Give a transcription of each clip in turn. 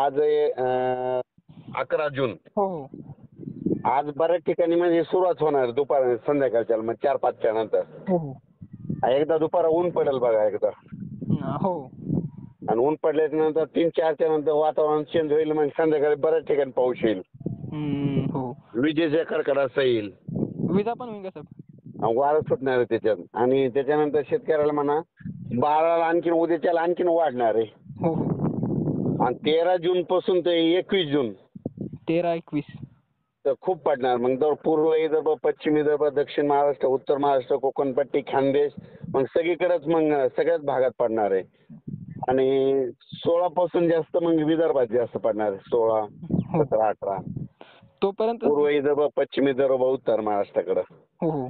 आज 11 जून. हो हो आज बऱ्याच ठिकाणी म्हणजे सुरुवात होणार दुपार संध्याकाळच्या मग 4-5च्या नंतर. हो हो एकदा दुपार ऊन पडेल बघा एकदा. हो आणि ऊन पडल्याच्या नंतर 3-4च्या नंतर वातावरण चेंज होईल. मग संध्याकाळी बऱ्याच ठिकाणी पाऊस येईल. हो विजेचा कडकडाट येईल. विजा पण होईल का साहेब? वारं सुटणार आहे त्याच्यात. आणि त्याच्यानंतर शेतकऱ्याला म्हणा 12ला आणखीन उद्याच्याला आणखीन वाढणार आहे. हो हो आणि 13 जून पासून ते 21 जून 13-21 तर खूप पडणार. मग जर पूर्व विदर्भ, पश्चिम विदर्भ, दक्षिण महाराष्ट्र, उत्तर महाराष्ट्र, कोकणपट्टी, खानदेश मग सगळीकडेच मग सगळ्याच भागात पडणार आहे. आणि 16 पासून जास्त मग विदर्भात जास्त पडणार आहे. 16, हो 17, 18 तोपर्यंत पूर्व विदर्भ, पश्चिम विदर्भ, उत्तर महाराष्ट्राकडे. हो हो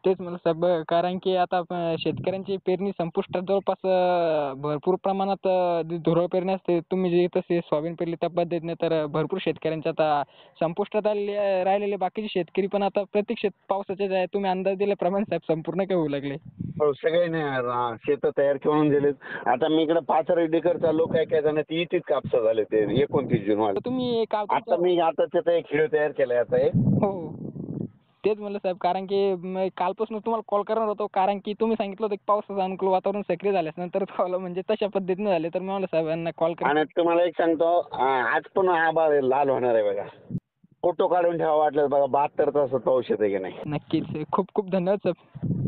तेच म्हणलं साहेब, कारण की आता शेतकऱ्यांची पेरणी संपुष्टात जवळपास भरपूर प्रमाणात धुरळ पेरणी असते. तुम्ही जे तसे सोयाबीन पेरली त्या पद्धतीने तर भरपूर शेतकऱ्यांच्या आता संपुष्टात राहिलेले बाकीचे शेतकरी पण आता प्रतीक्षेत पावसाचे जे आहे तुम्ही अंदाज दिल्याप्रमाणे साहेब संपूर्ण काय होऊ लागले. हो सगळे नाही शेत तयार करून दिलेत. आता मी इकडे 5 एकर चाललो. काय जण ती इथेच कापसा झाले ते 29 जून वाले. तर तुम्ही आता मी त्याचा एक व्हिडिओ तयार केलाय आता एक. हो तेच म्हणलं साहेब, कारण की कालपासून तुम्हाला कॉल करणार होतो, कारण की तुम्ही सांगितलं होतं की पावसाचं अनुकूल वातावरण सक्रिय झाल्यानंतर कॉल म्हणजे तशा पद्धतीने झाले. तर मी म्हणलं साहेबांना कॉल आणि तुम्हाला एक सांगतो आज पण आभाळ लाल होणार आहे बघा. फोटो काढून ठेवा वाटलं बघा 72 तासात पाऊस येते की नाही. नक्कीच. खूप खूप धन्यवाद साहेब.